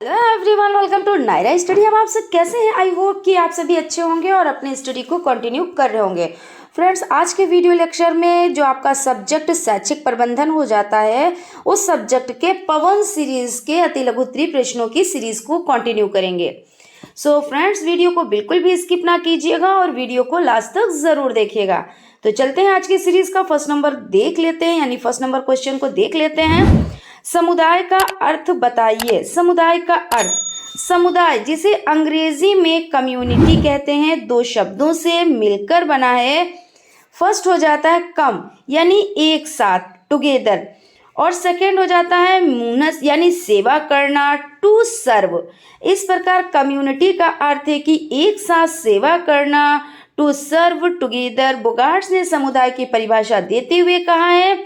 Hello everyone, welcome to Naira study. अब आप सब कैसे हैं? आई होप कि आप सभी अच्छे होंगे और अपने स्टडी को कंटिन्यू कर रहे होंगे। फ्रेंड्स, आज के वीडियो लेक्चर में जो आपका सब्जेक्ट शैक्षिक प्रबंधन हो जाता है, उस सब्जेक्ट के पवन सीरीज के अति लघु उत्तरीय प्रश्नों की सीरीज को कंटिन्यू करेंगे। सो फ्रेंड्स, वीडियो को बिल्कुल भी स्किप ना कीजिएगा और वीडियो को लास्ट तक जरूर देखिएगा। तो चलते हैं आज की सीरीज का फर्स्ट नंबर देख लेते हैं, यानी फर्स्ट नंबर क्वेश्चन को देख लेते हैं। समुदाय का अर्थ बताइए। समुदाय का अर्थ, समुदाय जिसे अंग्रेजी में कम्युनिटी कहते हैं, दो शब्दों से मिलकर बना है। फर्स्ट हो जाता है कम यानी एक साथ, टुगेदर, और सेकंड हो जाता है मुनस यानी सेवा करना, टू सर्व। इस प्रकार कम्युनिटी का अर्थ है कि एक साथ सेवा करना, टू सर्व टुगेदर। बोगार्ट्स ने समुदाय की परिभाषा देते हुए कहा है,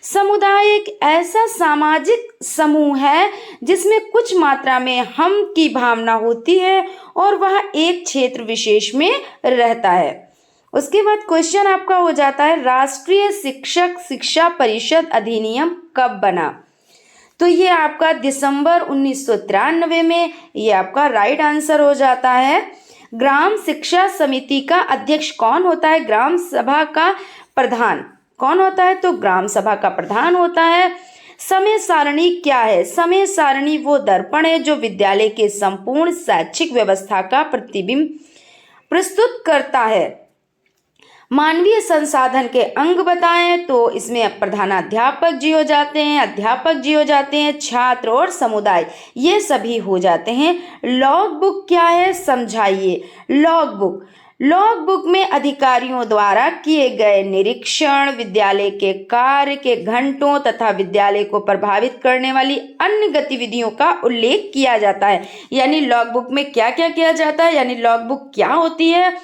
समुदाय एक ऐसा सामाजिक समूह है जिसमें कुछ मात्रा में हम की भावना होती है और वह एक क्षेत्र विशेष में रहता है। उसके बाद क्वेश्चन आपका हो जाता है, राष्ट्रीय शिक्षक शिक्षा परिषद अधिनियम कब बना? तो ये आपका दिसंबर 1993 में, ये आपका राइट आंसर हो जाता है। ग्राम शिक्षा समिति का अध्यक्ष कौन होता है? ग्राम सभा का प्रधान कौन होता है? तो ग्राम सभा का प्रधान होता है। समय सारणी क्या है? समय सारणी वो दर्पण है जो विद्यालय के संपूर्ण शैक्षिक व्यवस्था का प्रतिबिंब प्रस्तुत करता है। मानवीय संसाधन के अंग बताएं, तो इसमें प्रधानाध्यापक जी हो जाते हैं, अध्यापक जी हो जाते हैं, छात्र और समुदाय, ये सभी हो जाते हैं। लॉग बुक क्या है? समझाइए। लॉग बुक, लॉग बुक में अधिकारियों द्वारा किए गए निरीक्षण, विद्यालय के कार्य के घंटों तथा विद्यालय को प्रभावित करने वाली अन्य गतिविधियों का उल्लेख किया जाता है। यानी लॉग बुक में क्या क्या किया जाता है, यानी लॉग बुक क्या होती है?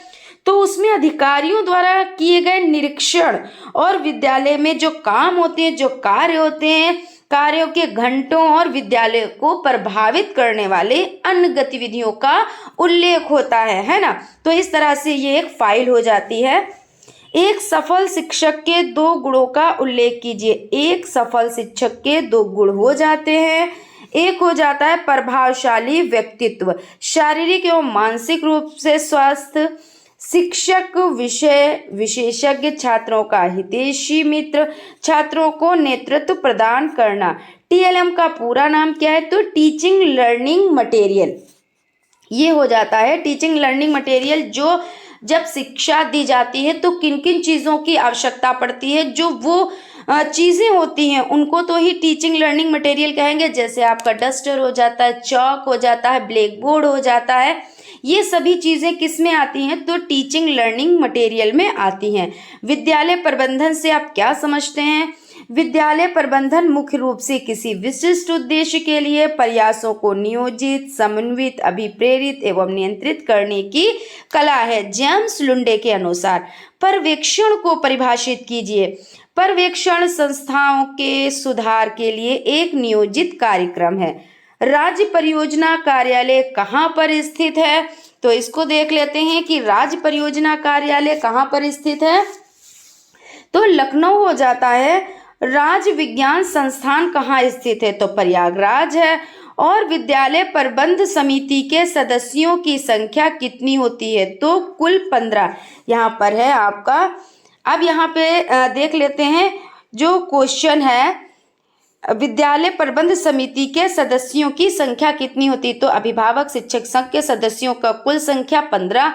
तो उसमें अधिकारियों द्वारा किए गए निरीक्षण और विद्यालय में जो काम होते हैं, जो कार्य होते हैं, कार्यों के घंटों और विद्यालय को प्रभावित करने वाले अन्य गतिविधियों का उल्लेख होता है ना। तो इस तरह से ये एक फाइल हो जाती है। एक सफल शिक्षक के दो गुणों का उल्लेख कीजिए। एक सफल शिक्षक के दो गुण हो जाते हैं। एक हो जाता है प्रभावशाली व्यक्तित्व, शारीरिक एवं मानसिक रूप से स्वस्थ शिक्षक, विषय विशेषज्ञ, छात्रों का हितैषी मित्र, छात्रों को नेतृत्व प्रदान करना। टीएलएम का पूरा नाम क्या है? तो टीचिंग लर्निंग मटेरियल, ये हो जाता है टीचिंग लर्निंग मटेरियल। जो जब शिक्षा दी जाती है तो किन किन चीज़ों की आवश्यकता पड़ती है, जो वो चीज़ें होती हैं उनको तो ही टीचिंग लर्निंग मटेरियल कहेंगे। जैसे आपका डस्टर हो जाता है, चॉक हो जाता है, ब्लैक बोर्ड हो जाता है, ये सभी चीज़ें किस में आती हैं? तो टीचिंग लर्निंग मटेरियल में आती हैं। विद्यालय प्रबंधन से आप क्या समझते हैं? विद्यालय प्रबंधन मुख्य रूप से किसी विशिष्ट उद्देश्य के लिए प्रयासों को नियोजित, समन्वित, अभिप्रेरित एवं नियंत्रित करने की कला है। जेम्स लुंडे के अनुसार पर्यवेक्षण को परिभाषित कीजिए। पर्यवेक्षण संस्थाओं के सुधार के लिए एक नियोजित कार्यक्रम है। राज्य परियोजना कार्यालय कहाँ पर स्थित है? तो इसको देख लेते हैं कि राज्य परियोजना कार्यालय कहाँ पर स्थित है। तो लखनऊ हो जाता है। राज्य विज्ञान संस्थान कहाँ स्थित है? तो प्रयागराज है। और विद्यालय प्रबंध समिति के सदस्यों की संख्या कितनी होती है? तो कुल 15 यहाँ पर है आपका। अब यहाँ पे देख लेते हैं जो क्वेश्चन है, विद्यालय प्रबंध समिति के सदस्यों की संख्या कितनी होती? तो अभिभावक शिक्षक संघ के सदस्यों का कुल संख्या 15,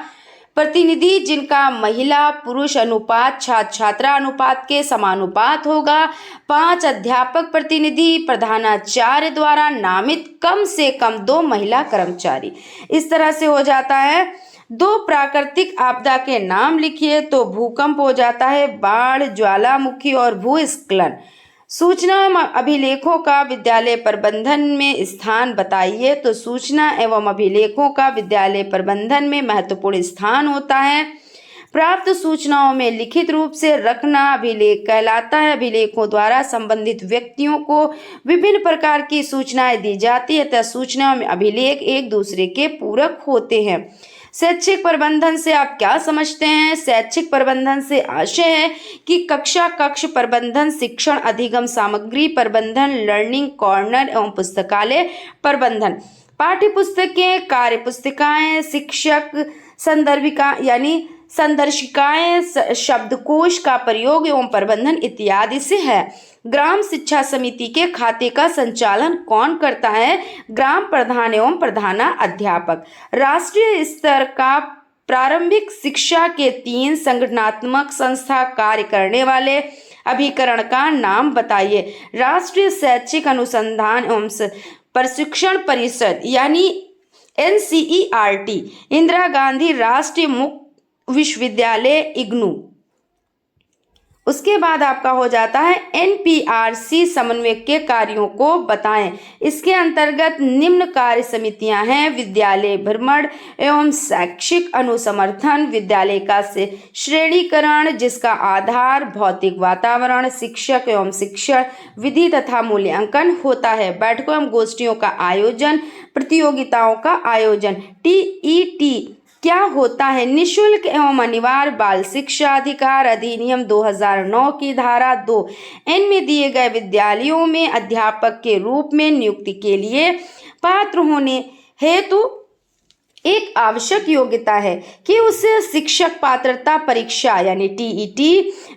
प्रतिनिधि जिनका महिला पुरुष अनुपात छात्र छात्रा अनुपात के समानुपात होगा, 5 अध्यापक प्रतिनिधि, प्रधानाचार्य द्वारा नामित कम से कम 2 महिला कर्मचारी। इस तरह से हो जाता है। 2 प्राकृतिक आपदा के नाम लिखिए। तो भूकंप हो जाता है, बाढ़, ज्वालामुखी और भूस्खलन। सूचना एवं अभिलेखों का विद्यालय प्रबंधन में स्थान बताइए। तो सूचना एवं अभिलेखों का विद्यालय प्रबंधन में महत्वपूर्ण स्थान होता है। प्राप्त सूचनाओं में लिखित रूप से रखना अभिलेख कहलाता है। अभिलेखों द्वारा संबंधित व्यक्तियों को विभिन्न प्रकार की सूचनाएं दी जाती है तथा सूचनाओं में अभिलेख एक दूसरे के पूरक होते हैं। शैक्षिक प्रबंधन से आप क्या समझते हैं? शैक्षिक प्रबंधन से आशय है कि कक्षा कक्ष प्रबंधन, शिक्षण अधिगम सामग्री प्रबंधन, लर्निंग कॉर्नर एवं पुस्तकालय प्रबंधन। पाठ्य पुस्तकें, कार्य पुस्तिकाएं, शिक्षक संदर्भिका यानी संदर्शिकाएं, शब्दकोश का प्रयोग एवं प्रबंधन इत्यादि से है। ग्राम शिक्षा समिति के खाते का संचालन कौन करता है? ग्राम प्रधान एवं प्रधानाध्यापक। राष्ट्रीय स्तर का प्रारंभिक शिक्षा के 3 संगठनात्मक संस्था कार्य करने वाले अभिकरण का नाम बताइए। राष्ट्रीय शैक्षिक अनुसंधान एवं प्रशिक्षण परिषद यानी NCERT, इंदिरा गांधी राष्ट्रीय मुक्त विश्वविद्यालय इग्नू। उसके बाद आपका हो जाता है NPRC समन्वय के कार्यों को बताएं। इसके अंतर्गत निम्न कार्य समितियां हैं: विद्यालय भ्रमण एवं शैक्षिक अनुसमर्थन, विद्यालय का से श्रेणीकरण जिसका आधार भौतिक वातावरण, शिक्षक एवं शिक्षण विधि तथा मूल्यांकन होता है, बैठकों एवं गोष्ठियों का आयोजन, प्रतियोगिताओं का आयोजन। TET क्या होता है? निःशुल्क एवं अनिवार्य बाल शिक्षा अधिकार अधिनियम 2009 की धारा 2 में दिए गए विद्यालयों में अध्यापक के रूप में नियुक्ति के लिए पात्र होने हेतु एक आवश्यक योग्यता है कि उसे शिक्षक पात्रता परीक्षा यानी TET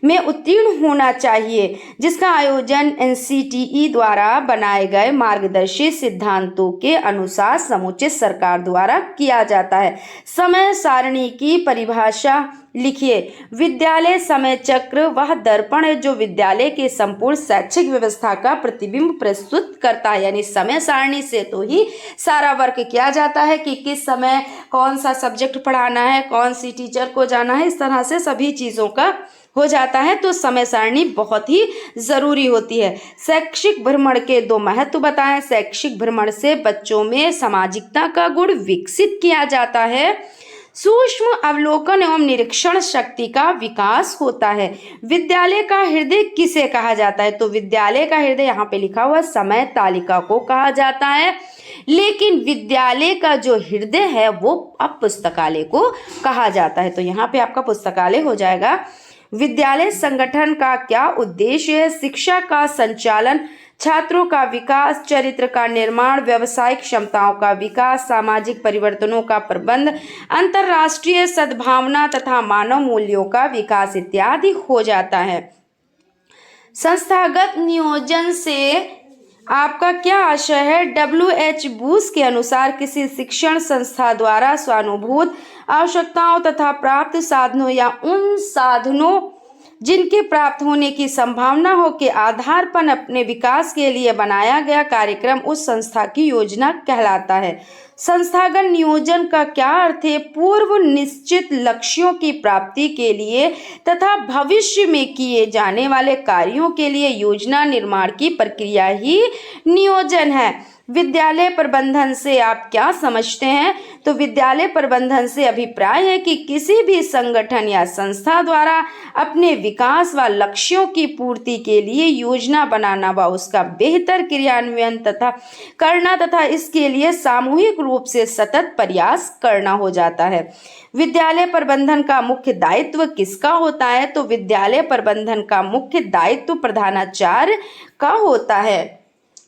में उत्तीर्ण होना चाहिए, जिसका आयोजन NCTE द्वारा बनाए गए मार्गदर्शी सिद्धांतों के अनुसार समुचित सरकार द्वारा किया जाता है। समय सारणी की परिभाषा लिखिए। विद्यालय समय चक्र वह दर्पण है जो विद्यालय के संपूर्ण शैक्षिक व्यवस्था का प्रतिबिंब प्रस्तुत करता है। यानी समय सारणी से तो ही सारा वर्क किया जाता है कि किस समय कौन सा सब्जेक्ट पढ़ाना है, कौन सी टीचर को जाना है, इस तरह से सभी चीज़ों का हो जाता है। तो समय सारणी बहुत ही ज़रूरी होती है। शैक्षिक भ्रमण के 2 महत्व बताएं। शैक्षिक भ्रमण से बच्चों में सामाजिकता का गुण विकसित किया जाता है, सूक्ष्म अवलोकन एवं निरीक्षण शक्ति का विकास होता है। विद्यालय का हृदय किसे कहा जाता है? तो विद्यालय का हृदय यहाँ पे लिखा हुआ समय तालिका को कहा जाता है, लेकिन विद्यालय का जो हृदय है वो अब पुस्तकालय को कहा जाता है। तो यहाँ पे आपका पुस्तकालय हो जाएगा। विद्यालय संगठन का क्या उद्देश्य है? शिक्षा का संचालन, छात्रों का विकास, चरित्र का निर्माण, व्यावसायिक क्षमताओं का विकास, सामाजिक परिवर्तनों का प्रबंध, अंतर्राष्ट्रीय सद्भावना तथा मानव मूल्यों का विकास इत्यादि हो जाता है। संस्थागत नियोजन से आपका क्या आशय है? WH बूश के अनुसार किसी शिक्षण संस्था द्वारा स्वानुभूत आवश्यकताओं तथा प्राप्त साधनों या उन साधनों जिनके प्राप्त होने की संभावना हो के आधार पर अपने विकास के लिए बनाया गया कार्यक्रम उस संस्था की योजना कहलाता है। संस्थागत नियोजन का क्या अर्थ है? पूर्व निश्चित लक्ष्यों की प्राप्ति के लिए तथा भविष्य में किए जाने वाले कार्यों के लिए योजना निर्माण की प्रक्रिया ही नियोजन है। विद्यालय प्रबंधन से आप क्या समझते हैं? तो विद्यालय प्रबंधन से अभिप्राय है कि किसी भी संगठन या संस्था द्वारा अपने विकास व लक्ष्यों की पूर्ति के लिए योजना बनाना व उसका बेहतर क्रियान्वयन करना तथा इसके लिए सामूहिक रूप से सतत प्रयास करना हो जाता है। विद्यालय प्रबंधन का मुख्य दायित्व किसका होता है? तो विद्यालय प्रबंधन का मुख्य दायित्व प्रधानाचार्य का होता है।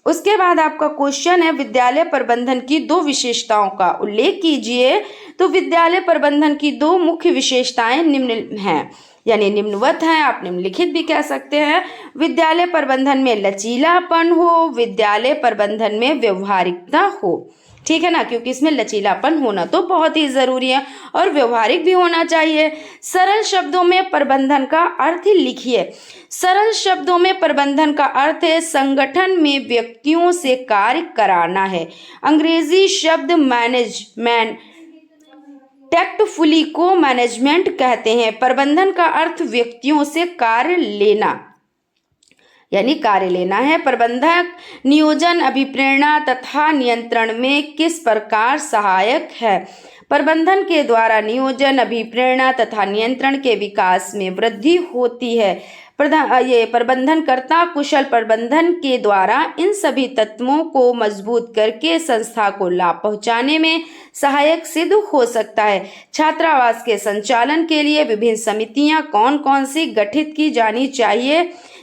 उसके बाद आपका क्वेश्चन है विद्यालय प्रबंधन की 2 विशेषताओं का उल्लेख कीजिए। तो विद्यालय प्रबंधन की 2 मुख्य विशेषताएं निम्न हैं, यानी निम्नवत हैं, आप निम्नलिखित भी कह सकते हैं। विद्यालय प्रबंधन में लचीलापन हो, विद्यालय प्रबंधन में व्यवहारिकता हो। ठीक है ना, क्योंकि इसमें लचीलापन होना तो बहुत ही जरूरी है और व्यवहारिक भी होना चाहिए। सरल शब्दों में प्रबंधन का अर्थ लिखिए। सरल शब्दों में प्रबंधन का अर्थ है संगठन में व्यक्तियों से कार्य कराना है। अंग्रेजी शब्द मैनेजमेंट टैक्टफुली को मैनेजमेंट कहते हैं। प्रबंधन का अर्थ व्यक्तियों से कार्य लेना यानी कार्य लेना है। प्रबंधक नियोजन, अभिप्रेरणा तथा नियंत्रण में किस प्रकार सहायक है? प्रबंधन के द्वारा नियोजन, अभिप्रेरणा तथा नियंत्रण के विकास में वृद्धि होती है। ये प्रबंधनकर्ता कुशल प्रबंधन के द्वारा इन सभी तत्वों को मजबूत करके संस्था को लाभ पहुंचाने में सहायक सिद्ध हो सकता है। छात्रावास के संचालन के लिए विभिन्न समितियां कौन कौन सी गठित की जानी चाहिए?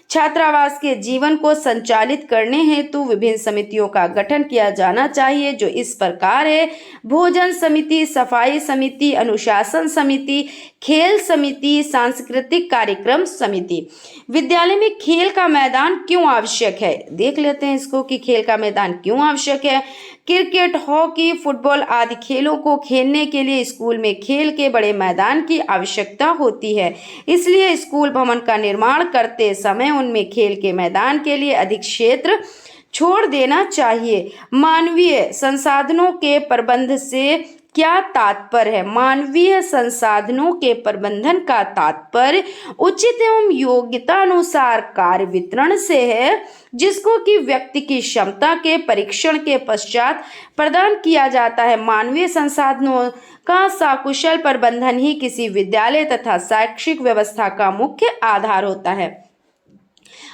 छात्रावास के जीवन को संचालित करने हेतु विभिन्न समितियों का गठन किया जाना चाहिए, जो इस प्रकार है: भोजन समिति, सफाई समिति, अनुशासन समिति, खेल समिति, सांस्कृतिक कार्यक्रम समिति। विद्यालय में खेल का मैदान क्यों आवश्यक है? देख लेते हैं इसको कि खेल का मैदान क्यों आवश्यक है। क्रिकेट, हॉकी, फुटबॉल आदि खेलों को खेलने के लिए स्कूल में खेल के बड़े मैदान की आवश्यकता होती है। इसलिए स्कूल भवन का निर्माण करते समय उनमें खेल के मैदान के लिए अधिक क्षेत्र छोड़ देना चाहिए। मानवीय संसाधनों के प्रबंध से क्या तात्पर्य है? मानवीय संसाधनों के प्रबंधन का तात्पर्य उचित एवं योग्यता अनुसार कार्य वितरण से है, जिसको कि व्यक्ति की क्षमता के परीक्षण के पश्चात प्रदान किया जाता है। मानवीय संसाधनों का सकुशल प्रबंधन ही किसी विद्यालय तथा शैक्षिक व्यवस्था का मुख्य आधार होता है।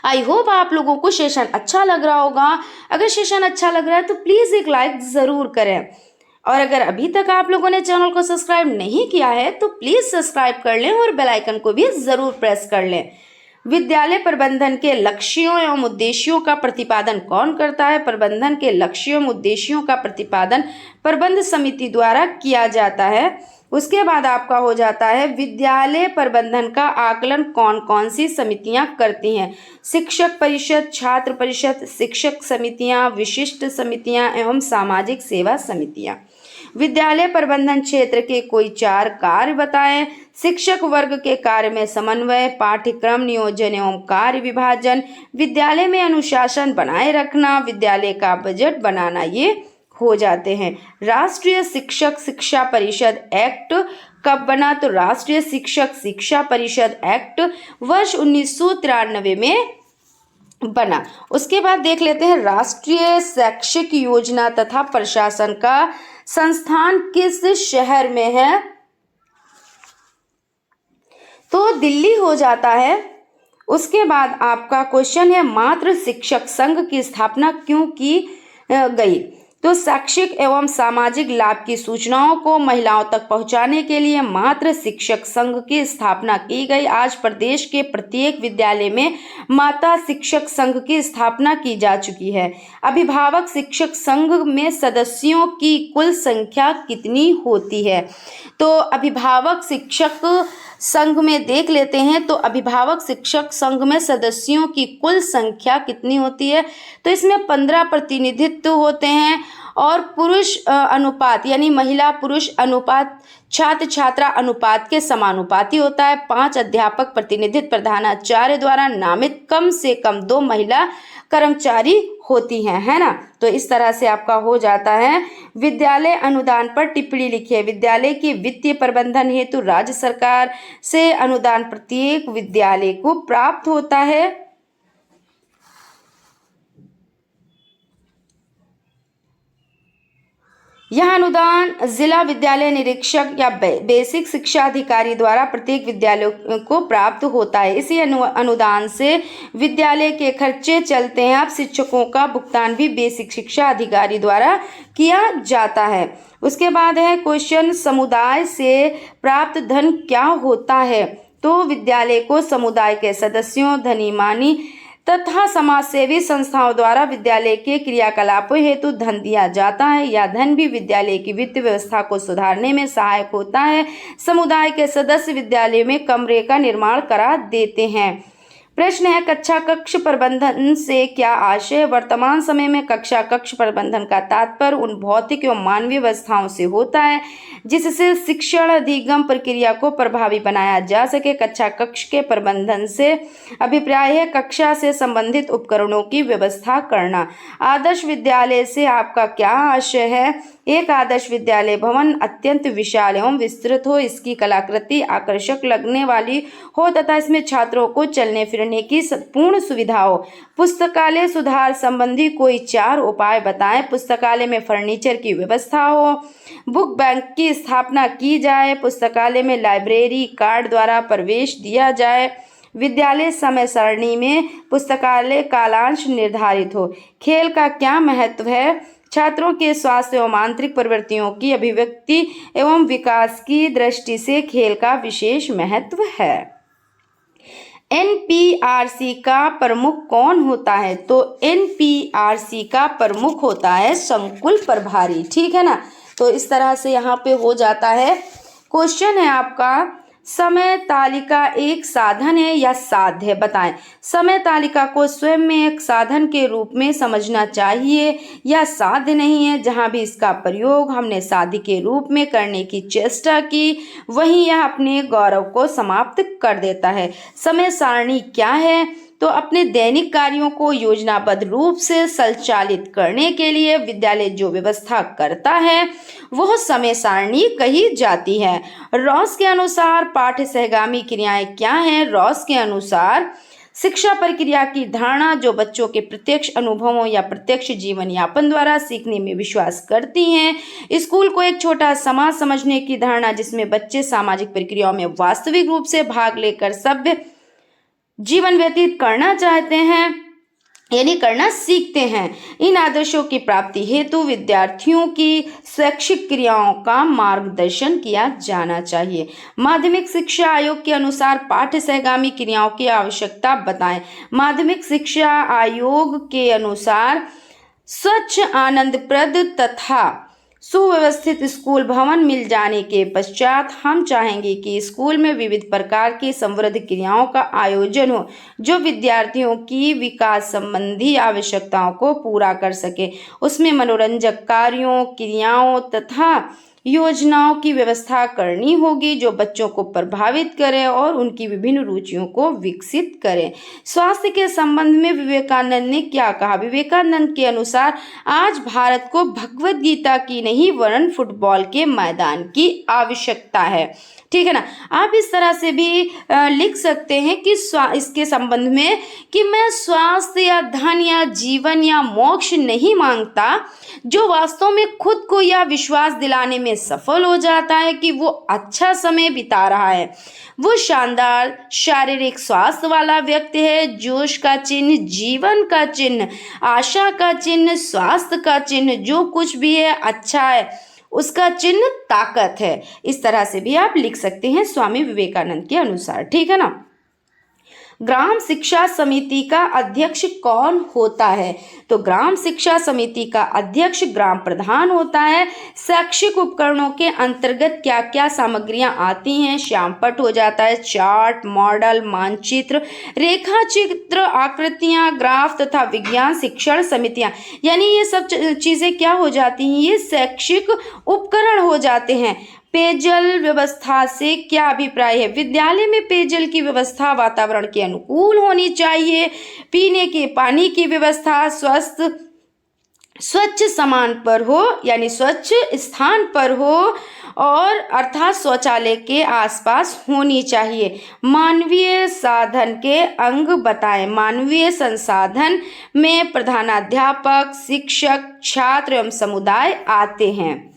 आई होप आप लोगों को सेशन अच्छा लग रहा होगा। अगर सेशन अच्छा लग रहा है तो प्लीज़ एक लाइक ज़रूर करें, और अगर अभी तक आप लोगों ने चैनल को सब्सक्राइब नहीं किया है तो प्लीज़ सब्सक्राइब कर लें और बेल आइकन को भी ज़रूर प्रेस कर लें। विद्यालय प्रबंधन के लक्ष्यों एवं उद्देश्यों का प्रतिपादन कौन करता है? प्रबंधन के लक्ष्यों एवं उद्देश्यों का प्रतिपादन प्रबंध समिति द्वारा किया जाता है। उसके बाद आपका हो जाता है विद्यालय प्रबंधन का आकलन कौन कौन सी समितियां करती हैं? शिक्षक परिषद, छात्र परिषद, शिक्षक समितियां, विशिष्ट समितियां एवं सामाजिक सेवा समितियां। विद्यालय प्रबंधन क्षेत्र के कोई 4 कार्य बताएं। शिक्षक वर्ग के कार्य में समन्वय, पाठ्यक्रम नियोजन एवं कार्य विभाजन, विद्यालय में अनुशासन बनाए रखना, विद्यालय का बजट बनाना, ये हो जाते हैं। राष्ट्रीय शिक्षक शिक्षा परिषद एक्ट कब बना? तो राष्ट्रीय शिक्षक शिक्षा परिषद एक्ट वर्ष 1993 में बना। उसके बाद देख लेते हैं राष्ट्रीय शैक्षिक योजना तथा प्रशासन का संस्थान किस शहर में है? तो दिल्ली हो जाता है। उसके बाद आपका क्वेश्चन है मातृ शिक्षक संघ की स्थापना क्यों की गई? तो शैक्षिक एवं सामाजिक लाभ की सूचनाओं को महिलाओं तक पहुंचाने के लिए मातृ शिक्षक संघ की स्थापना की गई। आज प्रदेश के प्रत्येक विद्यालय में माता शिक्षक संघ की स्थापना की जा चुकी है। अभिभावक शिक्षक संघ में सदस्यों की कुल संख्या कितनी होती है? तो अभिभावक शिक्षक संघ में देख लेते हैं, तो अभिभावक शिक्षक संघ में सदस्यों की कुल संख्या कितनी होती है? तो इसमें 15 प्रतिनिधित्व होते हैं, और पुरुष अनुपात यानी महिला पुरुष अनुपात छात्र छात्रा अनुपात के समानुपाती होता है। 5 अध्यापक प्रतिनिधित्व प्रधानाचार्य द्वारा नामित कम से कम 2 महिला कर्मचारी होती हैं, है ना। तो इस तरह से आपका हो जाता है। विद्यालय अनुदान पर टिप्पणी लिखिए। विद्यालय की वित्तीय प्रबंधन हेतु राज्य सरकार से अनुदान प्रत्येक विद्यालय को प्राप्त होता है। यह अनुदान जिला विद्यालय निरीक्षक या बेसिक शिक्षा अधिकारी द्वारा प्रत्येक विद्यालय को प्राप्त होता है। इसी अनुदान से विद्यालय के खर्चे चलते हैं। अब शिक्षकों का भुगतान भी बेसिक शिक्षा अधिकारी द्वारा किया जाता है। उसके बाद है क्वेश्चन समुदाय से प्राप्त धन क्या होता है? तो विद्यालय को समुदाय के सदस्यों, धनीमानी तथा समाजसेवी संस्थाओं द्वारा विद्यालय के क्रियाकलापों हेतु धन दिया जाता है। यह धन भी विद्यालय की वित्तीय व्यवस्था को सुधारने में सहायक होता है। समुदाय के सदस्य विद्यालय में कमरे का निर्माण करा देते हैं। प्रश्न है कक्षा कक्ष प्रबंधन से क्या आशय? वर्तमान समय में कक्षा कक्ष प्रबंधन का तात्पर्य उन भौतिक एवं मानवीय व्यवस्थाओं से होता है जिससे शिक्षण अधिगम प्रक्रिया को प्रभावी बनाया जा सके। कक्षा कक्ष के प्रबंधन से अभिप्राय है कक्षा से संबंधित उपकरणों की व्यवस्था करना। आदर्श विद्यालय से आपका क्या आशय है? एक आदर्श विद्यालय भवन अत्यंत विशाल एवं विस्तृत हो, इसकी कलाकृति आकर्षक लगने वाली हो तथा इसमें छात्रों को चलने फिरने की पूर्ण सुविधा हो। पुस्तकालय सुधार संबंधी कोई 4 उपाय बताएं। पुस्तकालय में फर्नीचर की व्यवस्था हो, बुक बैंक की स्थापना की जाए, पुस्तकालय में लाइब्रेरी कार्ड द्वारा प्रवेश दिया जाए, विद्यालय समय सारणी में पुस्तकालय कालांश निर्धारित हो। खेल का क्या महत्व है? छात्रों के स्वास्थ्य एवं आंतरिक प्रवृत्तियों की अभिव्यक्ति एवं विकास की दृष्टि से खेल का विशेष महत्व है। एनपीआरसी का प्रमुख कौन होता है? तो एनपीआरसी का प्रमुख होता है संकुल प्रभारी, ठीक है ना। तो इस तरह से यहाँ पे हो जाता है। क्वेश्चन है आपका, समय तालिका एक साधन है या साध्य है? बताएं। समय तालिका को स्वयं में एक साधन के रूप में समझना चाहिए या साध्य नहीं है? जहां भी इसका प्रयोग हमने साध्य के रूप में करने की चेष्टा की, वहीं यह अपने गौरव को समाप्त कर देता है। समय सारणी क्या है? तो अपने दैनिक कार्यों को योजनाबद्ध रूप से संचालित करने के लिए विद्यालय जो व्यवस्था करता है वह समय सारणी कही जाती है। रॉस के अनुसार पाठ्य सहगामी क्रियाएं क्या हैं? रॉस के अनुसार शिक्षा प्रक्रिया की धारणा जो बच्चों के प्रत्यक्ष अनुभवों या प्रत्यक्ष जीवन यापन द्वारा सीखने में विश्वास करती हैं। स्कूल को एक छोटा समाज समझने की धारणा जिसमें बच्चे सामाजिक प्रक्रियाओं में वास्तविक रूप से भाग लेकर सभ्य जीवन व्यतीत करना चाहते हैं, यानी करना सीखते हैं। इन आदर्शों की प्राप्ति हेतु विद्यार्थियों की शैक्षिक क्रियाओं का मार्गदर्शन किया जाना चाहिए। माध्यमिक शिक्षा आयोग के अनुसार पाठ्य सहगामी क्रियाओं की आवश्यकता बताएं। माध्यमिक शिक्षा आयोग के अनुसार स्वच्छ, आनंदप्रद तथा सुव्यवस्थित स्कूल भवन मिल जाने के पश्चात हम चाहेंगे कि स्कूल में विविध प्रकार की समृद्ध क्रियाओं का आयोजन हो जो विद्यार्थियों की विकास संबंधी आवश्यकताओं को पूरा कर सके। उसमें मनोरंजक कार्यों, क्रियाओं तथा योजनाओं की व्यवस्था करनी होगी जो बच्चों को प्रभावित करें और उनकी विभिन्न रुचियों को विकसित करें। स्वास्थ्य के संबंध में विवेकानंद ने क्या कहा? विवेकानंद के अनुसार आज भारत को भगवद गीता की नहीं वरन फुटबॉल के मैदान की आवश्यकता है, ठीक है ना। आप इस तरह से भी लिख सकते हैं कि इसके संबंध में कि मैं स्वास्थ्य या धन या जीवन या मोक्ष नहीं मांगता, जो वास्तव में खुद को यह विश्वास दिलाने में सफल हो जाता है कि वो अच्छा समय बिता रहा है, वो शानदार शारीरिक स्वास्थ्य वाला व्यक्ति है। जोश का चिन्ह, जीवन का चिन्ह, आशा का चिन्ह, स्वास्थ्य का चिन्ह, जो कुछ भी है अच्छा है, उसका चिन्ह ताकत है। इस तरह से भी आप लिख सकते हैं स्वामी विवेकानंद के अनुसार, ठीक है ना। ग्राम शिक्षा समिति का अध्यक्ष कौन होता है? तो ग्राम शिक्षा समिति का अध्यक्ष ग्राम प्रधान होता है। शैक्षिक उपकरणों के अंतर्गत क्या क्या सामग्रियां आती हैं? श्यामपट्ट हो जाता है, चार्ट, मॉडल, मानचित्र, रेखा चित्र, आकृतियां, ग्राफ तथा विज्ञान शिक्षण समितियां, यानी ये सब चीजें क्या हो जाती हैं? ये शैक्षिक उपकरण हो जाते हैं। पेयजल व्यवस्था से क्या अभिप्राय है? विद्यालय में पेयजल की व्यवस्था वातावरण के अनुकूल होनी चाहिए। पीने के पानी की व्यवस्था स्वच्छ सामान पर हो, यानी स्वच्छ स्थान पर हो, और अर्थात शौचालय के आसपास होनी चाहिए। मानवीय साधन के अंग बताएं। मानवीय संसाधन में प्रधानाध्यापक, शिक्षक, छात्र एवं समुदाय आते हैं।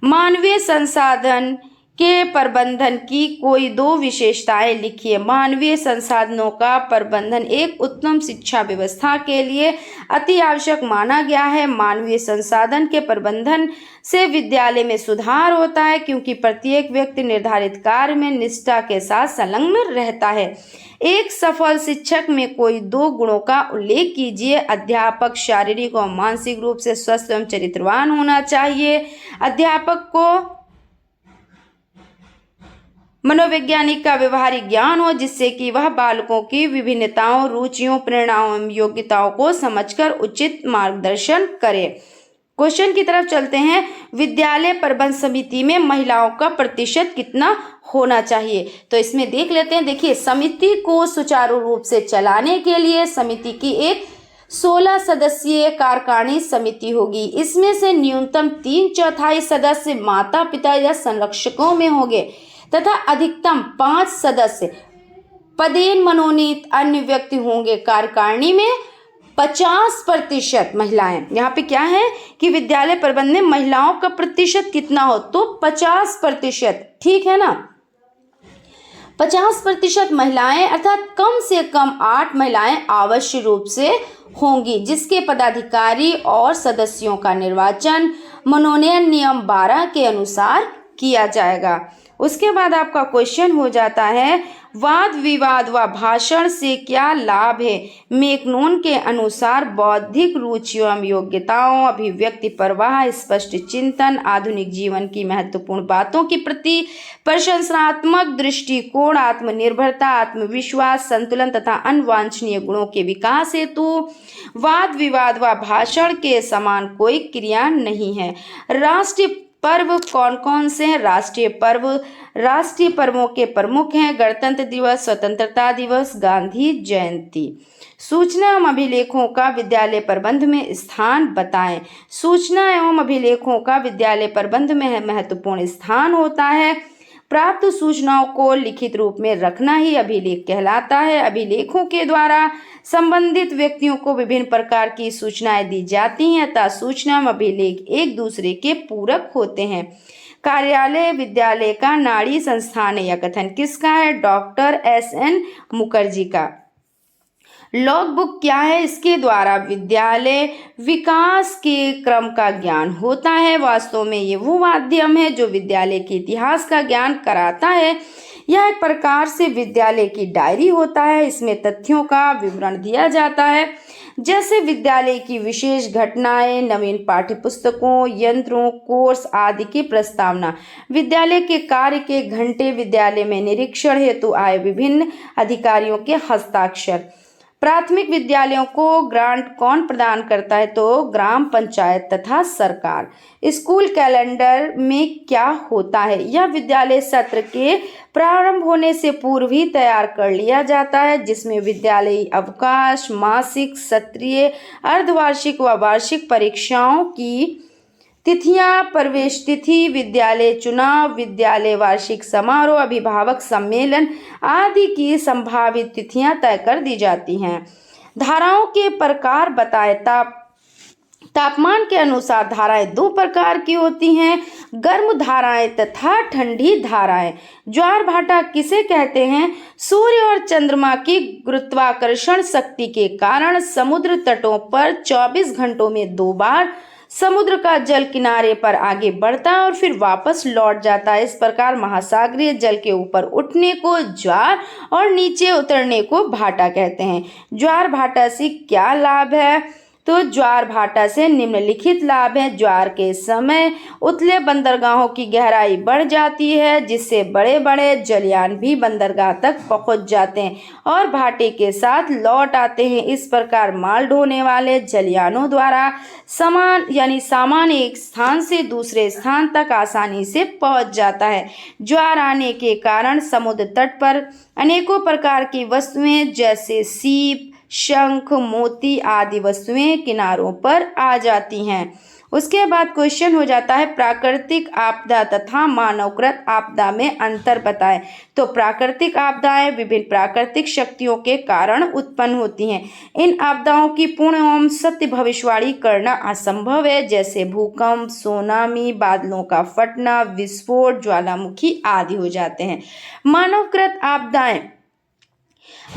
मानवीय संसाधन के प्रबंधन की कोई दो विशेषताएं लिखिए। मानवीय संसाधनों का प्रबंधन एक उत्तम शिक्षा व्यवस्था के लिए अति आवश्यक माना गया है। मानवीय संसाधन के प्रबंधन से विद्यालय में सुधार होता है क्योंकि प्रत्येक व्यक्ति निर्धारित कार्य में निष्ठा के साथ संलग्न रहता है। एक सफल शिक्षक में कोई दो गुणों का उल्लेख कीजिए। अध्यापक शारीरिक और मानसिक रूप से स्वस्थ एवं चरित्रवान होना चाहिए। अध्यापक को मनोवैज्ञानिक का व्यवहारिक ज्ञान हो जिससे कि वह बालकों की विभिन्नताओं, रुचियों, प्रेरणाओं एवं योग्यताओं को समझकर उचित मार्गदर्शन करे। क्वेश्चन की तरफ चलते हैं। विद्यालय प्रबंध समिति में महिलाओं का प्रतिशत कितना होना चाहिए? तो इसमें देख लेते हैं। देखिए, समिति को सुचारू रूप से चलाने के लिए समिति की एक 16 सदस्यीय कार्यकारिणी समिति होगी। इसमें से न्यूनतम 3/4 सदस्य माता पिता या संरक्षकों में होंगे तथा अधिकतम 5 सदस्य पदेन मनोनीत अन्य व्यक्ति होंगे। कार्यकारिणी में 50% महिलाएं। यहाँ पे क्या है कि विद्यालय प्रबंध में महिलाओं का प्रतिशत कितना हो? तो 50%, ठीक है ना। 50% महिलाएं अर्थात कम से कम 8 महिलाएं आवश्य रूप से होंगी, जिसके पदाधिकारी और सदस्यों का निर्वाचन मनोनयन नियम 12 के अनुसार किया जाएगा। उसके बाद आपका क्वेश्चन हो जाता है वाद विवाद व भाषण से क्या लाभ है। मैकनोन के अनुसार बौद्धिक रुचियों एवं योग्यताओं, अभिव्यक्ति प्रवाह, स्पष्ट चिंतन, आधुनिक जीवन की महत्वपूर्ण बातों के प्रति प्रशंसात्मक दृष्टिकोण, आत्मनिर्भरता, आत्मविश्वास, संतुलन तथा अनवांछनीय गुणों के विकास हेतु वाद विवाद व भाषण के समान कोई क्रिया नहीं है। राष्ट्रीय पर्व कौन कौन से हैं? राष्ट्रीय पर्वों के प्रमुख हैं गणतंत्र दिवस, स्वतंत्रता दिवस, गांधी जयंती। सूचना एवं अभिलेखों का विद्यालय प्रबंध में स्थान बताएं। सूचना एवं अभिलेखों का विद्यालय प्रबंध में महत्वपूर्ण स्थान होता है। प्राप्त सूचनाओं को लिखित रूप में रखना ही अभिलेख कहलाता है। अभिलेखों के द्वारा संबंधित व्यक्तियों को विभिन्न प्रकार की सूचनाएं दी जाती हैं अतः सूचना एवं अभिलेख एक दूसरे के पूरक होते हैं। कार्यालय विद्यालय का नाड़ी संस्थान है, यह कथन किसका है? Doctor S.N. मुखर्जी का। लॉग बुक क्या है? इसके द्वारा विद्यालय विकास के क्रम का ज्ञान होता है। वास्तव में ये वो माध्यम है जो विद्यालय के इतिहास का ज्ञान कराता है। यह एक प्रकार से विद्यालय की डायरी होता है। इसमें तथ्यों का विवरण दिया जाता है जैसे विद्यालय की विशेष घटनाएं, नवीन पाठ्यपुस्तकों, यंत्रों, कोर्स आदि की प्रस्तावना, विद्यालय के कार्य के घंटे, विद्यालय में निरीक्षण हेतु आए विभिन्न अधिकारियों के हस्ताक्षर। प्राथमिक विद्यालयों को ग्रांट कौन प्रदान करता है? तो ग्राम पंचायत तथा सरकार। स्कूल कैलेंडर में क्या होता है? यह विद्यालय सत्र के प्रारंभ होने से पूर्व ही तैयार कर लिया जाता है जिसमें विद्यालयी अवकाश, मासिक, सत्रीय, अर्धवार्षिक व वार्षिक परीक्षाओं की तिथियां, प्रवेश तिथि, विद्यालय चुनाव, विद्यालय वार्षिक समारोह, अभिभावक सम्मेलन आदि की संभावित तिथियां तय कर दी जाती हैं। धाराओं के प्रकार बताएं। तापमान के अनुसार धाराएं दो प्रकार की होती हैं, गर्म धाराएं तथा ठंडी धाराएं। ज्वार भाटा किसे कहते हैं? सूर्य और चंद्रमा की गुरुत्वाकर्षण शक्ति के कारण समुद्र तटों पर 24 घंटों में 2 बार समुद्र का जल किनारे पर आगे बढ़ता है और फिर वापस लौट जाता है। इस प्रकार महासागरीय जल के ऊपर उठने को ज्वार और नीचे उतरने को भाटा कहते हैं। ज्वार भाटा से क्या लाभ है? तो ज्वार भाटा से निम्नलिखित लाभ है। ज्वार के समय उतले बंदरगाहों की गहराई बढ़ जाती है जिससे बड़े बड़े जलयान भी बंदरगाह तक पहुंच जाते हैं और भाटे के साथ लौट आते हैं। इस प्रकार माल ढोने वाले जलयानों द्वारा सामान एक स्थान से दूसरे स्थान तक आसानी से पहुंच जाता है। ज्वार आने के कारण समुद्र तट पर अनेकों प्रकार की वस्तुएं जैसे सीप, शंख, मोती आदि वस्तुएं किनारों पर आ जाती हैं। उसके बाद क्वेश्चन हो जाता है प्राकृतिक आपदा तथा मानवकृत आपदा में अंतर बताएं। तो प्राकृतिक आपदाएं विभिन्न प्राकृतिक शक्तियों के कारण उत्पन्न होती हैं। इन आपदाओं की पूर्ण एवं सत्य भविष्यवाणी करना असंभव है जैसे भूकंप, सुनामी, बादलों का फटना, विस्फोट, ज्वालामुखी आदि हो जाते हैं। मानवकृत आपदाएं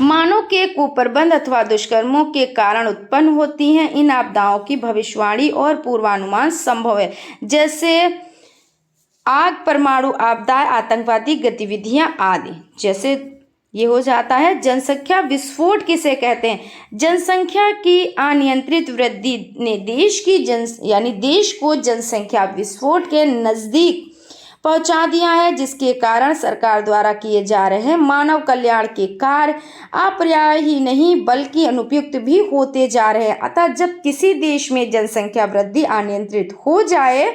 मानव के कुप्रबंध अथवा दुष्कर्मों के कारण उत्पन्न होती हैं। इन आपदाओं की भविष्यवाणी और पूर्वानुमान संभव है जैसे आग, परमाणु आपदाएं, आतंकवादी गतिविधियां आदि। जैसे ये हो जाता है जनसंख्या विस्फोट किसे कहते हैं? जनसंख्या की अनियंत्रित वृद्धि ने देश को जनसंख्या विस्फोट के नजदीक पहुंचा दिया है जिसके कारण सरकार द्वारा किए जा रहे मानव कल्याण के कार्य अपर्याप्त ही नहीं बल्कि अनुपयुक्त भी होते जा रहे हैं। अतः जब किसी देश में जनसंख्या वृद्धि अनियंत्रित हो जाए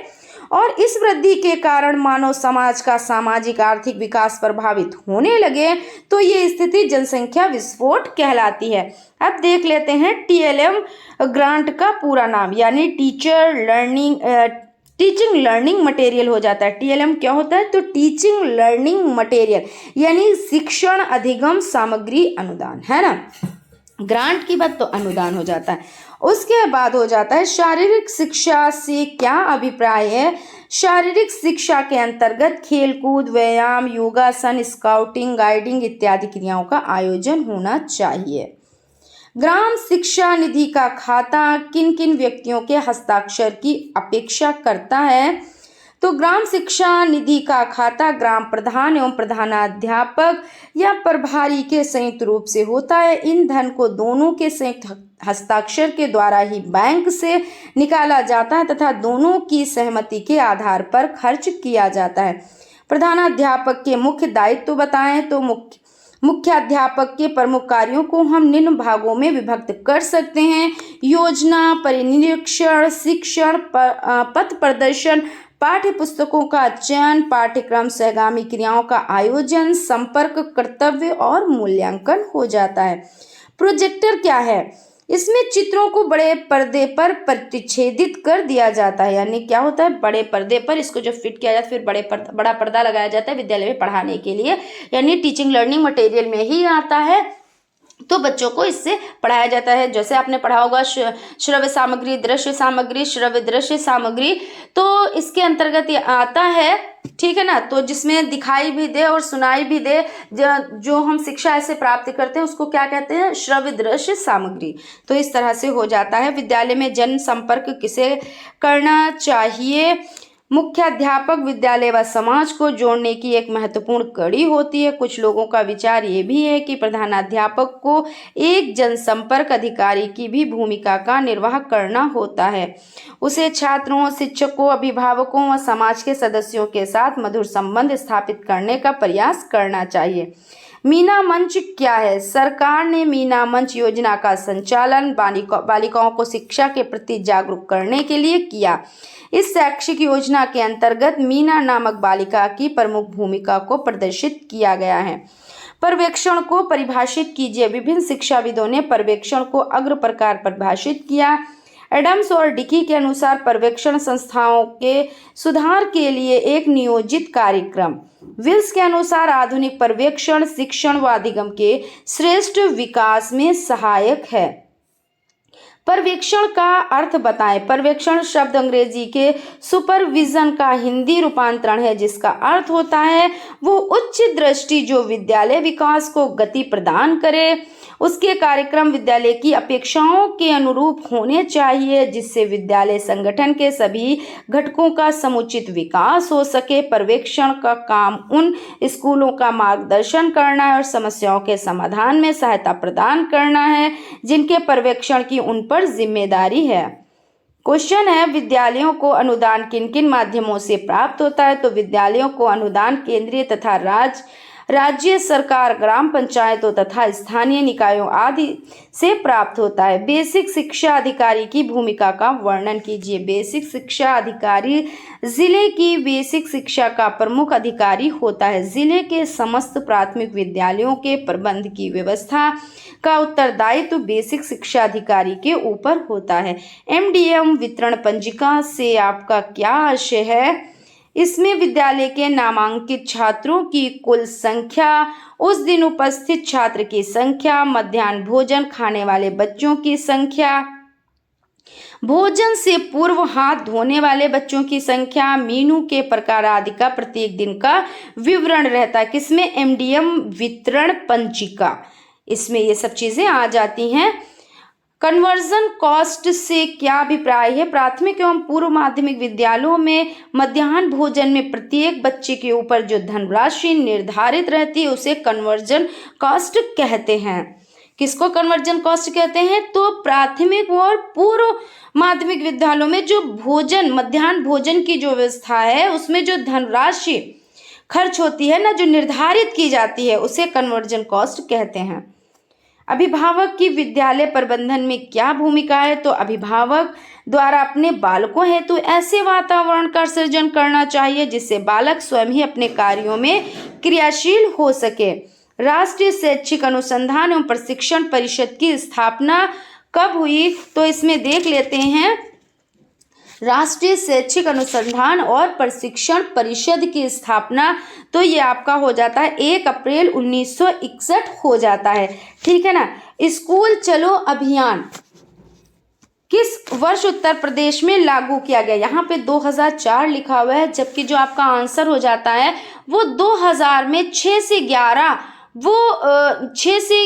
और इस वृद्धि के कारण मानव समाज का सामाजिक आर्थिक विकास प्रभावित होने लगे तो ये स्थिति जनसंख्या विस्फोट कहलाती है। अब देख लेते हैं TLM ग्रांट का पूरा नाम यानी टीचिंग लर्निंग मटेरियल हो जाता है। TLM क्या होता है? तो टीचिंग लर्निंग मटेरियल यानी शिक्षण अधिगम सामग्री अनुदान, है ना। ग्रांट की बात तो अनुदान हो जाता है। उसके बाद हो जाता है शारीरिक शिक्षा से क्या अभिप्राय है? शारीरिक शिक्षा के अंतर्गत खेलकूद, व्यायाम, योगासन, स्काउटिंग, गाइडिंग इत्यादि क्रियाओं का आयोजन होना चाहिए। ग्राम शिक्षा निधि का खाता किन किन व्यक्तियों के हस्ताक्षर की अपेक्षा करता है? तो ग्राम शिक्षा निधि का खाता ग्राम प्रधान एवं प्रधानाध्यापक या प्रभारी के संयुक्त रूप से होता है। इन धन को दोनों के संयुक्त हस्ताक्षर के द्वारा ही बैंक से निकाला जाता है तथा दोनों की सहमति के आधार पर खर्च किया जाता है। प्रधानाध्यापक के मुख्य दायित्व बताएं तो मुख्याध्यापक के प्रमुख कार्यों को हम निम्न भागों में विभक्त कर सकते हैं: योजना, परिनिरीक्षण, शिक्षण, पथ प्रदर्शन, पाठ्य पुस्तकों का चयन, पाठ्यक्रम सहगामी क्रियाओं का आयोजन, संपर्क, कर्तव्य और मूल्यांकन हो जाता है। प्रोजेक्टर क्या है? इसमें चित्रों को बड़े पर्दे पर प्रतिच्छेदित कर दिया जाता है। यानी क्या होता है, बड़े पर्दे पर इसको जब फिट किया जाता है फिर बड़ा पर्दा लगाया जाता है विद्यालय में पढ़ाने के लिए, यानी टीचिंग लर्निंग मटेरियल में ही आता है, तो बच्चों को इससे पढ़ाया जाता है। जैसे आपने पढ़ा होगा श्रव्य सामग्री, दृश्य सामग्री, श्रव्य दृश्य सामग्री, तो इसके अंतर्गत ये आता है, ठीक है ना। तो जिसमें दिखाई भी दे और सुनाई भी दे, जो हम शिक्षा ऐसे प्राप्त करते हैं उसको क्या कहते हैं, श्रव्य दृश्य सामग्री। तो इस तरह से हो जाता है। विद्यालय में जन संपर्क किसे करना चाहिए? मुख्याध्यापक विद्यालय व समाज को जोड़ने की एक महत्वपूर्ण कड़ी होती है। कुछ लोगों का विचार ये भी है कि प्रधानाध्यापक को एक जनसंपर्क अधिकारी की भी भूमिका का निर्वाह करना होता है। उसे छात्रों, शिक्षकों, अभिभावकों व समाज के सदस्यों के साथ मधुर संबंध स्थापित करने का प्रयास करना चाहिए। मीना मंच क्या है? सरकार ने मीना मंच योजना का संचालन बालिकाओं को शिक्षा के प्रति जागरूक करने के लिए किया। इस शैक्षिक योजना के अंतर्गत मीना नामक बालिका की प्रमुख भूमिका को प्रदर्शित किया गया है। पर्यवेक्षण को परिभाषित कीजिए। विभिन्न शिक्षाविदों ने पर्यवेक्षण को अग्र प्रकार परिभाषित किया। एडम्स और डिकी के अनुसार पर्यवेक्षण संस्थाओं के सुधार के लिए एक नियोजित कार्यक्रम। विल्स के अनुसार आधुनिक पर्यवेक्षण शिक्षण व अधिगम के श्रेष्ठ विकास में सहायक है। पर्यवेक्षण का अर्थ बताएं। पर्यवेक्षण शब्द अंग्रेजी के सुपरविजन का हिंदी रूपांतरण है, जिसका अर्थ होता है वो उच्च दृष्टि जो विद्यालय विकास को गति प्रदान करे। उसके कार्यक्रम विद्यालय की अपेक्षाओं के अनुरूप होने चाहिए, जिससे विद्यालय संगठन के सभी घटकों का समुचित विकास हो सके। पर्यवेक्षण का काम उन स्कूलों का मार्गदर्शन करना है और समस्याओं के समाधान में सहायता प्रदान करना है जिनके पर्यवेक्षण की उन पर जिम्मेदारी है। क्वेश्चन है, विद्यालयों को अनुदान किन किन माध्यमों से प्राप्त होता है? तो विद्यालयों को अनुदान केंद्रीय तथा राज्य सरकार, ग्राम पंचायतों तथा स्थानीय निकायों आदि से प्राप्त होता है। बेसिक शिक्षा अधिकारी की भूमिका का वर्णन कीजिए। बेसिक शिक्षा अधिकारी जिले की बेसिक शिक्षा का प्रमुख अधिकारी होता है। जिले के समस्त प्राथमिक विद्यालयों के प्रबंध की व्यवस्था का उत्तरदायित्व बेसिक शिक्षा अधिकारी के ऊपर होता है। MDM वितरण पंजिका से आपका क्या आशय है? इसमें विद्यालय के नामांकित छात्रों की कुल संख्या, उस दिन उपस्थित छात्र की संख्या, मध्याह्न भोजन खाने वाले बच्चों की संख्या, भोजन से पूर्व हाथ धोने वाले बच्चों की संख्या, मीनू के प्रकार आदि का प्रत्येक दिन का विवरण रहता है। किसमें? MDM वितरण पंजिका, इसमें ये सब चीजें आ जाती हैं। कन्वर्जन कॉस्ट से क्या अभिप्राय है? प्राथमिक एवं पूर्व माध्यमिक विद्यालयों में मध्याह्न भोजन में प्रत्येक बच्चे के ऊपर जो धनराशि निर्धारित रहती है उसे कन्वर्जन कॉस्ट कहते हैं। किसको कन्वर्जन कॉस्ट कहते हैं? तो प्राथमिक और पूर्व माध्यमिक विद्यालयों में जो भोजन, मध्याह्न भोजन की जो व्यवस्था है उसमें जो धनराशि खर्च होती है ना, जो निर्धारित की जाती है, उसे कन्वर्जन कॉस्ट कहते हैं। अभिभावक की विद्यालय प्रबंधन में क्या भूमिका है? तो अभिभावक द्वारा अपने बालकों हेतु ऐसे वातावरण का सृजन करना चाहिए जिससे बालक स्वयं ही अपने कार्यों में क्रियाशील हो सके। राष्ट्रीय शैक्षिक अनुसंधान एवं प्रशिक्षण परिषद की स्थापना कब हुई? तो इसमें देख लेते हैं। राष्ट्रीय शैक्षिक अनुसंधान और प्रशिक्षण परिषद की स्थापना, तो ये आपका हो जाता है 1 अप्रैल 1961 हो जाता है, ठीक है ना। स्कूल चलो अभियान किस वर्ष उत्तर प्रदेश में लागू किया गया? यहाँ पे 2004 लिखा हुआ है, जबकि जो आपका आंसर हो जाता है वो 2000 में 6 से 11 वो 6 से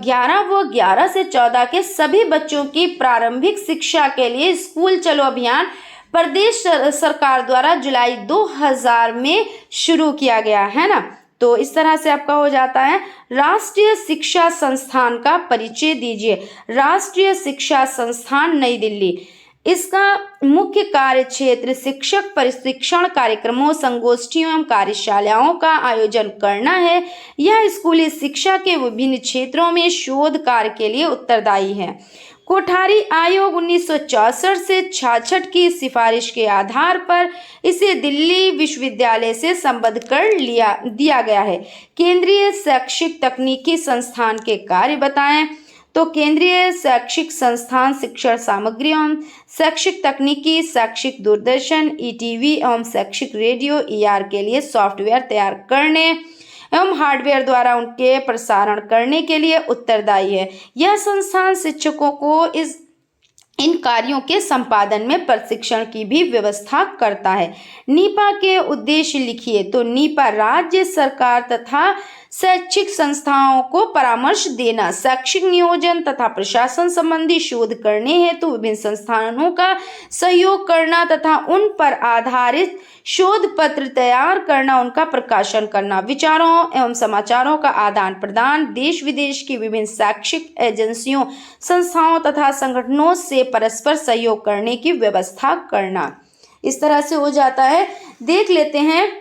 11 वो 11 से 14 के सभी बच्चों की प्रारंभिक शिक्षा के लिए स्कूल चलो अभियान प्रदेश सरकार द्वारा जुलाई 2000 में शुरू किया गया है ना। तो इस तरह से आपका हो जाता है। राष्ट्रीय शिक्षा संस्थान का परिचय दीजिए। राष्ट्रीय शिक्षा संस्थान नई दिल्ली, इसका मुख्य कार्य क्षेत्र शिक्षक प्रशिक्षण कार्यक्रमों, संगोष्ठियों एवं कार्यशालाओं का आयोजन करना है। यह स्कूली शिक्षा के विभिन्न क्षेत्रों में शोध कार्य के लिए उत्तरदायी है। कोठारी आयोग 1964 से 66 की सिफारिश के आधार पर इसे दिल्ली विश्वविद्यालय से संबद्ध कर दिया गया है। केंद्रीय शैक्षिक तकनीकी संस्थान के कार्य बताएं। तो केंद्रीय शैक्षिक संस्थान शिक्षण सामग्री एवं शैक्षिक तकनीकी, शैक्षिक दूरदर्शन ईटीवी एवं शैक्षिक रेडियो ईआर के लिए सॉफ्टवेयर तैयार करने एवं हार्डवेयर द्वारा उनके प्रसारण करने के लिए उत्तरदायी है। यह संस्थान शिक्षकों को इन कार्यों के संपादन में प्रशिक्षण की भी व्यवस्था करता है। नीपा के उद्देश्य लिखिए। तो नीपा राज्य सरकार तथा शैक्षिक संस्थाओं को परामर्श देना, शैक्षिक नियोजन तथा प्रशासन संबंधी शोध करने हेतु विभिन्न संस्थानों का सहयोग करना तथा उन पर आधारित शोध पत्र तैयार करना, उनका प्रकाशन करना, विचारों एवं समाचारों का आदान प्रदान, देश विदेश की विभिन्न शैक्षिक एजेंसियों, संस्थाओं तथा संगठनों से परस्पर सहयोग करने की व्यवस्था करना। इस तरह से हो जाता है। देख लेते हैं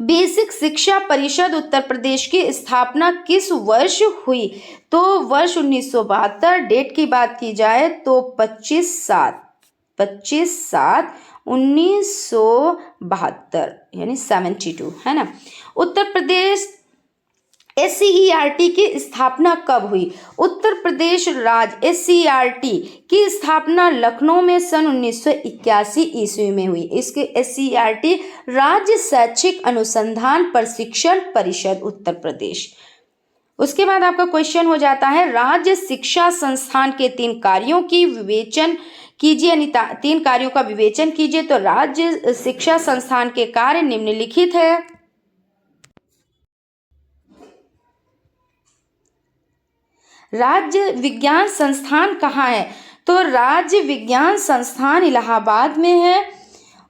बेसिक शिक्षा परिषद उत्तर प्रदेश की स्थापना किस वर्ष हुई। तो वर्ष 1972। डेट की बात की जाए तो 25/7/1972 यानी 72 है ना। उत्तर प्रदेश SCERT की स्थापना कब हुई। उत्तर प्रदेश राज्य SCERT की स्थापना लखनऊ में सन 1981 ईस्वी में हुई। इसके SCERT राज्य शैक्षिक अनुसंधान प्रशिक्षण परिषद उत्तर प्रदेश। उसके बाद आपका क्वेश्चन हो जाता है राज्य शिक्षा संस्थान के 3 कार्यों की विवेचन कीजिए, यानी 3 कार्यों का विवेचन कीजिए। तो राज्य शिक्षा संस्थान के कार्य निम्नलिखित है। राज्य विज्ञान संस्थान कहाँ है। तो राज्य विज्ञान संस्थान इलाहाबाद में है।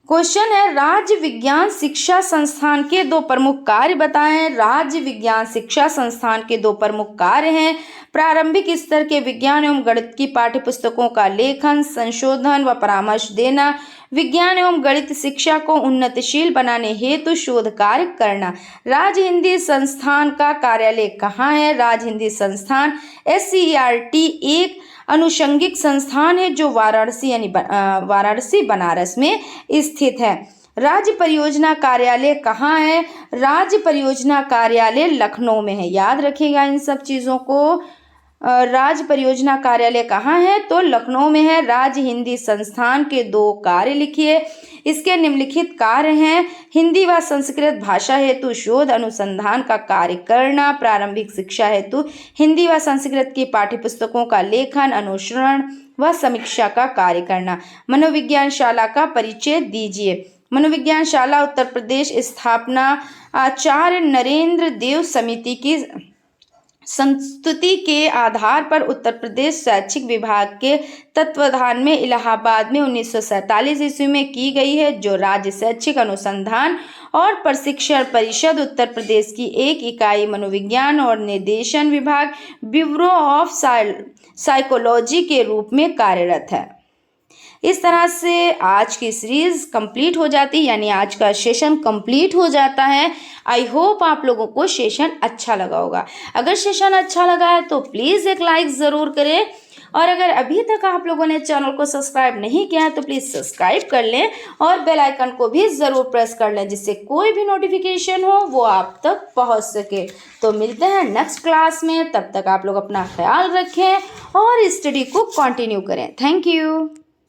क्वेश्चन है राज्य विज्ञान शिक्षा संस्थान के 2 प्रमुख कार्य बताएं। राज्य विज्ञान शिक्षा संस्थान के 2 प्रमुख कार्य हैं। प्रारंभिक स्तर के विज्ञान एवं गणित की पाठ्यपुस्तकों का लेखन, संशोधन व परामर्श देना, विज्ञान एवं गणित शिक्षा को उन्नतिशील बनाने हेतु शोध कार्य करना। राज्य हिंदी संस्थान का कार्यालय कहाँ है। राज्य हिंदी संस्थान SCERT एक अनुषंगिक संस्थान है जो वाराणसी यानी वाराणसी बनारस में स्थित है। राज्य परियोजना कार्यालय कहाँ है। राज्य परियोजना कार्यालय लखनऊ में है। याद रखिएगा इन सब चीज़ों को। राज्य परियोजना कार्यालय कहाँ है। तो लखनऊ में है। राज्य हिंदी संस्थान के 2 कार्य लिखिए। इसके निम्नलिखित कार्य हैं। हिंदी व संस्कृत भाषा हेतु शोध अनुसंधान का कार्य करना, प्रारंभिक शिक्षा हेतु हिंदी व संस्कृत की पाठ्यपुस्तकों का लेखन, अनुसरण व समीक्षा का कार्य करना। मनोविज्ञान शाला का परिचय दीजिए। मनोविज्ञान शाला उत्तर प्रदेश स्थापना आचार्य नरेंद्र देव समिति की संस्तुति के आधार पर उत्तर प्रदेश शैक्षिक विभाग के तत्वाधान में इलाहाबाद में 1947 ईस्वी में की गई है, जो राज्य शैक्षिक अनुसंधान और प्रशिक्षण परिषद उत्तर प्रदेश की एक इकाई मनोविज्ञान और निर्देशन विभाग ब्यूरो ऑफ साइकोलॉजी के रूप में कार्यरत है। इस तरह से आज की सीरीज कंप्लीट हो जाती है, यानी आज का सेशन कंप्लीट हो जाता है। आई होप आप लोगों को सेशन अच्छा लगा होगा। अगर सेशन अच्छा लगा है तो प्लीज़ एक लाइक ज़रूर करें, और अगर अभी तक आप लोगों ने चैनल को सब्सक्राइब नहीं किया है तो प्लीज़ सब्सक्राइब कर लें और बेल आइकन को भी ज़रूर प्रेस कर लें, जिससे कोई भी नोटिफिकेशन हो वो आप तक पहुंच सके। तो मिलते हैं नेक्स्ट क्लास में, तब तक आप लोग अपना ख्याल रखें और स्टडी को कंटिन्यू करें। Thank you.